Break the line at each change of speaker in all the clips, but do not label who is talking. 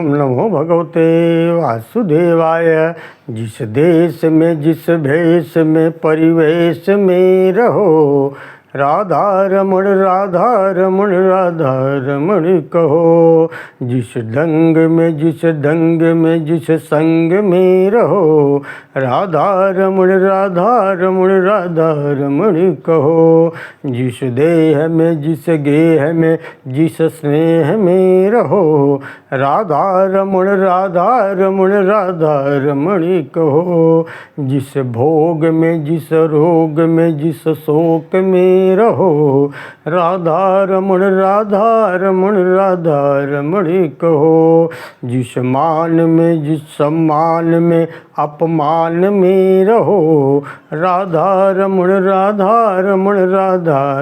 ओम नमो भगवते वासुदेवाय। जिस देश में जिस भेष में परिवेश में रहो, राधा रमण राधा रमण राधा रमण कहो। जिस ढंग में जिस ढंग में जिस संग में रहो, राधा रमण राधा रमण कहो। जिस देह में जिस गेह में जिस स्नेह में रहो, राधा रमण राधा रमण कहो। जिस भोग में जिस रोग में जिस शोक में रहो, राधा रमण राधा रमण कहो। जिस मान में जिस सम्मान में अपमान में रहो, राधा रमण राधा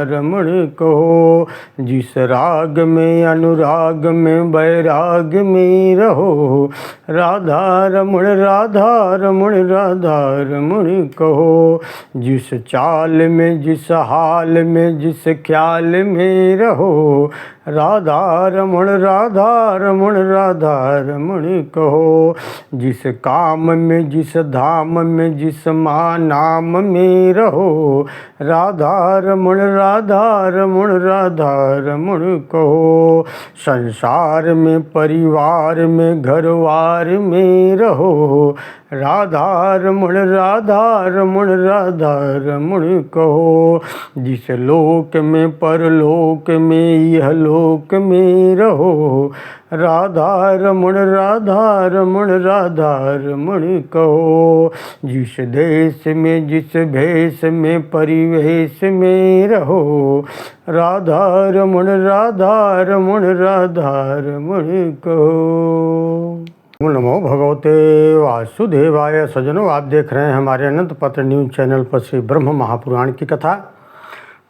रमण कहो। जिस राग में अनुराग में वैराग में रहो, राधा रमण राधा रमण कहो। जिस चाल में जिस हाल में जिस ख्याल में रहो, राधा रमण राधा रमण कहो। जिस काम में जिस धाम में जिस माँ नाम में रहो, राधा रमण राधा रमण कहो। संसार में परिवार में घरवार में रहो, राधा रमण राधा रमण कहो। जिस लोक में परलोक में यह लोक में रहो, राधा रमण राधा रमण कहो। जिस देश में जिस भेष में परिवेश में रहो, राधा रमण राधा रमण कहो। नमो भगवते वासुदेवाय। सज्जनों, आप देख रहे हैं हमारे अनंत पत्र न्यूज़ चैनल पर श्री ब्रह्म महापुराण की कथा।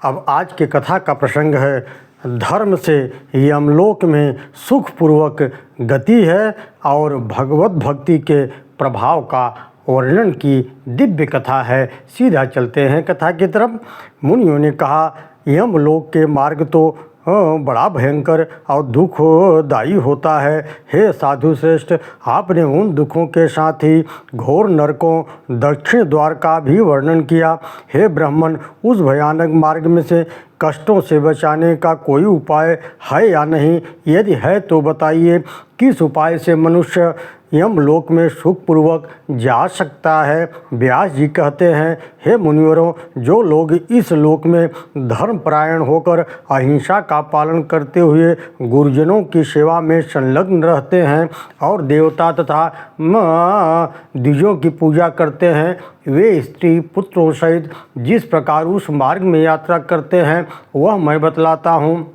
अब आज की कथा का प्रसंग है धर्म से यमलोक में सुखपूर्वक गति है और भगवत भक्ति के प्रभाव का वर्णन की दिव्य कथा है। सीधा चलते हैं कथा की तरफ। मुनियों ने कहा, यमलोक के मार्ग तो बड़ा भयंकर और दुखदायी होता है। हे साधु श्रेष्ठ, आपने उन दुखों के साथ ही घोर नरकों दक्षिण द्वार का भी वर्णन किया। हे ब्राह्मण, उस भयानक मार्ग में से कष्टों से बचाने का कोई उपाय है या नहीं? यदि है तो बताइए, किस उपाय से मनुष्य यमलोक में सुखपूर्वक जा सकता है? व्यास जी कहते हैं, हे मुनिवरों, जो लोग इस लोक में धर्मपरायण होकर अहिंसा का पालन करते हुए गुरुजनों की सेवा में संलग्न रहते हैं और देवता तथा द्विजों की पूजा करते हैं, वे स्त्री पुत्रों सहित जिस प्रकार उस मार्ग में यात्रा करते हैं वह मैं बतलाता हूँ।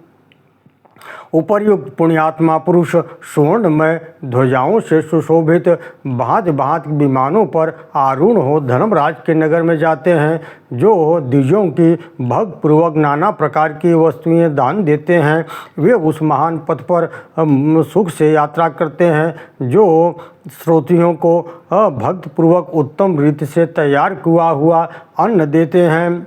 उपर्युक्त पुण्यात्मा पुरुष सुवर्णमय ध्वजाओं से सुशोभित भांति भांति विमानों पर आरूढ़ हो धर्मराज के नगर में जाते हैं, जो द्विजों की भक्तिपूर्वक नाना प्रकार की वस्तुएं दान देते हैं। वे उस महान पथ पर सुख से यात्रा करते हैं, जो श्रोतियों को भक्तिपूर्वक उत्तम रीति से तैयार किया हुआ अन्न देते हैं,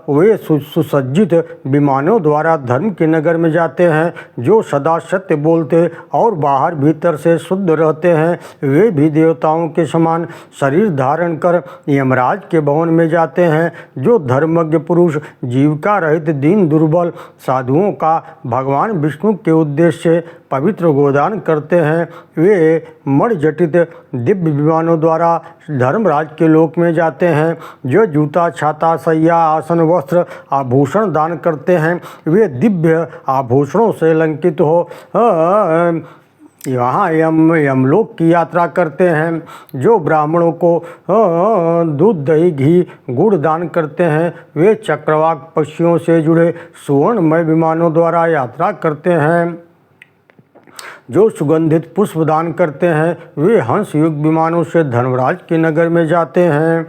वे सुसज्जित विमानों द्वारा धर्म के नगर में जाते हैं, जो सदा सत्य बोलते और बाहर भीतर से शुद्ध रहते हैं। वे भी देवताओं के समान शरीर धारण कर यमराज के भवन में जाते हैं, जो धर्मज्ञ पुरुष जीविका रहित दीन दुर्बल साधुओं का भगवान विष्णु के उद्देश्य से पवित्र गोदान करते हैं। वे मणिजटित दिव्य विमानों द्वारा धर्मराज के लोक में जाते हैं, जो जूता छाता सैया आसन वस्त्र आभूषण दान करते हैं। वे दिव्य आभूषणों से अलंकृत हो यहाँ यमलोक की यात्रा करते हैं, जो ब्राह्मणों को दूध दही घी गुड़ दान करते हैं। वे चक्रवाक पक्षियों से जुड़े सुवर्णमय विमानों द्वारा यात्रा करते हैं, जो सुगंधित पुष्प दान करते हैं। वे हंस युग विमानों से धर्मराज के नगर में जाते हैं,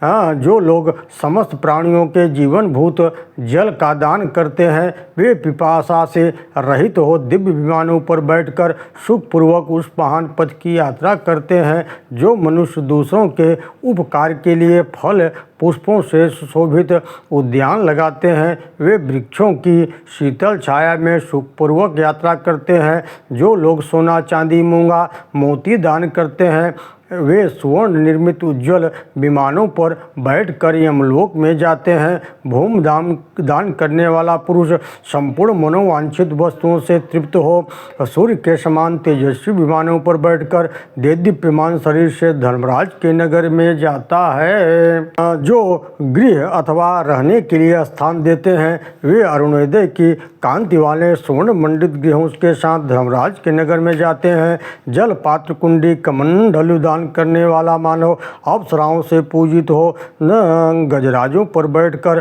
जो लोग समस्त प्राणियों के जीवन भूत जल का दान करते हैं वे पिपासा से रहित हो दिव्य विमानों पर बैठकर सुखपूर्वक उस महान पथ की यात्रा करते हैं। जो मनुष्य दूसरों के उपकार के लिए फल पुष्पों से सुशोभित उद्यान लगाते हैं वे वृक्षों की शीतल छाया में सुखपूर्वक यात्रा करते हैं। जो लोग सोना चांदी मूंगा मोती दान करते हैं वे सुवर्ण निर्मित उज्ज्वल विमानों पर बैठकर यमलोक में जाते हैं। भूमि दान करने वाला पुरुष संपूर्ण मनोवांछित वस्तुओं से तृप्त हो सूर्य के समान तेजस्वी विमानों पर बैठकर देदीप्यमान शरीर से धर्मराज के नगर में जाता है। जो गृह अथवा रहने के लिए स्थान देते हैं वे अरुणोदय की कांति वाले स्वर्ण मंडित गृहों के साथ धर्मराज के नगर में जाते हैं। जल पात्र कुंडी कमंडलु दान करने वाला मानव अप्सराओं से पूजित हो न गजराजों पर बैठकर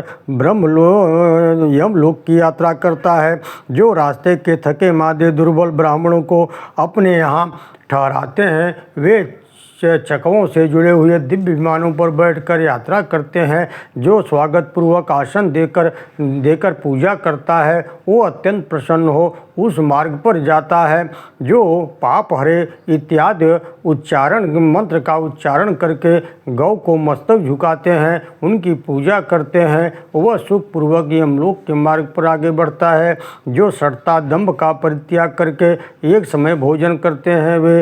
यमलोक की यात्रा करता है। जो रास्ते के थके मादे दुर्बल ब्राह्मणों को अपने यहाँ ठहराते हैं वे चकवों से जुड़े हुए दिव्य विमानों पर बैठकर यात्रा करते हैं। जो स्वागत पूर्वक आसन देकर पूजा करता है वो अत्यंत प्रसन्न हो उस मार्ग पर जाता है। जो पाप हरे इत्यादि उच्चारण मंत्र का उच्चारण करके गौ को मस्तक झुकाते हैं उनकी पूजा करते हैं वह सुखपूर्वक यमलोक के मार्ग पर आगे बढ़ता है। जो सड़ता दंभ का परित्याग करके एक समय भोजन करते हैं वे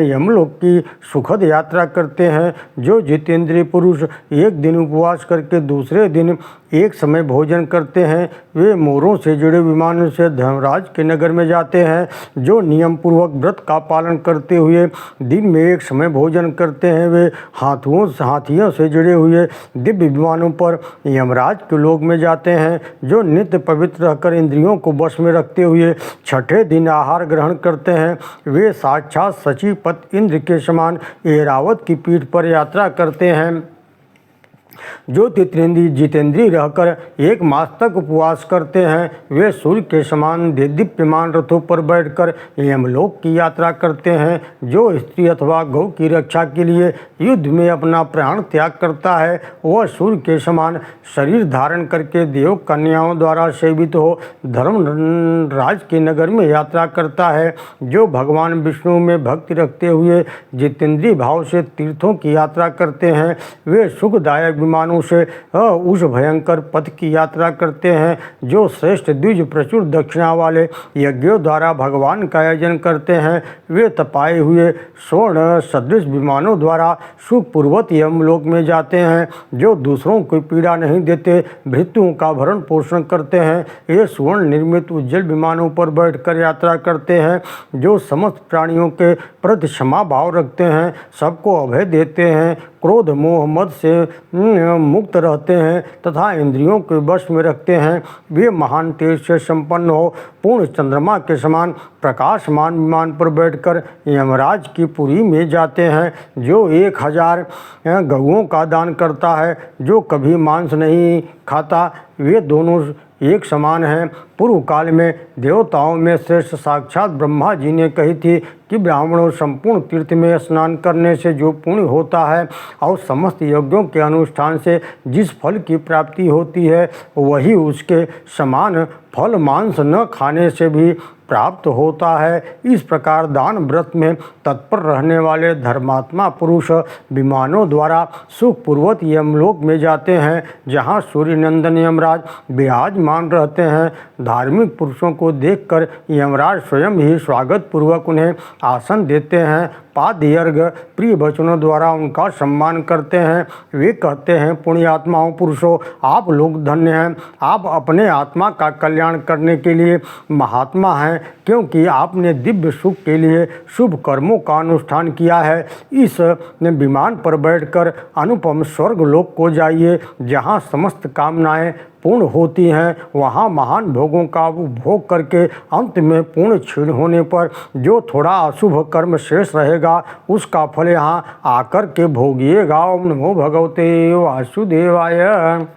यमलोक की सुखद यात्रा करते हैं। जो जितेंद्रिय पुरुष एक दिन उपवास करके दूसरे दिन एक समय भोजन करते हैं वे मोरों से जुड़े विमानों से धर्मराज के नगर में जाते हैं। जो नियम पूर्वक व्रत का पालन करते हुए दिन में एक समय भोजन करते हैं वे हाथियों से जुड़े हुए दिव्य विमानों पर यमराज के लोक में जाते हैं। जो नित्य पवित्र रहकर इंद्रियों को वश में रखते हुए छठे दिन आहार ग्रहण करते हैं वे साक्षात सचिपत इंद्र के समान ऐरावत की पीठ पर यात्रा करते हैं। जो जितेंद्रिय रहकर एक मास तक उपवास करते हैं वे सूर्य के समान दीप्यमान रथों पर बैठकर यमलोक की यात्रा करते हैं। जो स्त्री अथवा गौ की रक्षा के लिए युद्ध में अपना प्राण त्याग करता है वह सूर्य के समान शरीर धारण करके देव कन्याओं द्वारा सेवित हो धर्मराज के नगर में यात्रा करता है। जो भगवान विष्णु में भक्ति रखते हुए जितेंद्रिय भाव से तीर्थों की यात्रा करते हैं वे सुखदायक विमानों से उस भयंकर पथ की यात्रा करते हैं। जो श्रेष्ठ द्विज प्रचुर दक्षिणा वाले यज्ञों द्वारा भगवान का आयोजन करते हैं वे तपाए हुए स्वर्ण सदृश विमानों द्वारा सुखपूर्वक यमलोक में जाते हैं। जो दूसरों को पीड़ा नहीं देते मृत्युओं का भरण पोषण करते हैं ये स्वर्ण निर्मित उज्जवल विमानों पर बैठकर यात्रा करते हैं। जो समस्त प्राणियों के प्रति क्षमा भाव रखते हैं सबको अभय देते हैं क्रोध मोह मद से मुक्त रहते हैं तथा इंद्रियों के वश में रखते हैं वे महान तेज से संपन्न हो पूर्ण चंद्रमा के समान प्रकाशमान विमान पर बैठकर यमराज की पुरी में जाते हैं। जो 1000 गौओं का दान करता है जो कभी मांस नहीं खाता वे दोनों एक समान हैं। पूर्व काल में देवताओं में श्रेष्ठ साक्षात ब्रह्मा जी ने कही थी कि ब्राह्मणों संपूर्ण तीर्थ में स्नान करने से जो पुण्य होता है और समस्त यज्ञों के अनुष्ठान से जिस फल की प्राप्ति होती है वही उसके समान फल मांस न खाने से भी प्राप्त होता है। इस प्रकार दान व्रत में तत्पर रहने वाले धर्मात्मा पुरुष विमानों द्वारा सुखपूर्वक यमलोक में जाते हैं जहाँ सूर्यनंदन यमराज विराजमान रहते हैं। धार्मिक पुरुषों को देखकर यमराज स्वयं ही स्वागत पूर्वक उन्हें आसन देते हैं पादयर्घ प्रिय वचनों द्वारा उनका सम्मान करते हैं। वे कहते हैं पुण्यात्माओं पुरुषों आप लोग धन्य हैं आप अपने आत्मा का कल्याण करने के लिए महात्मा हैं क्योंकि आपने दिव्य सुख के लिए शुभ कर्मों का अनुष्ठान किया है। इस विमान पर बैठकर अनुपम स्वर्ग लोक को जाइए जहाँ समस्त कामनाएं पूर्ण होती हैं। वहाँ महान भोगों का उपभोग करके अंत में पूर्ण क्षीण होने पर जो थोड़ा अशुभ कर्म शेष रहेगा उसका फल यहाँ आकर के भोगिएगा। ओम नमो भगवते वासुदेवाय।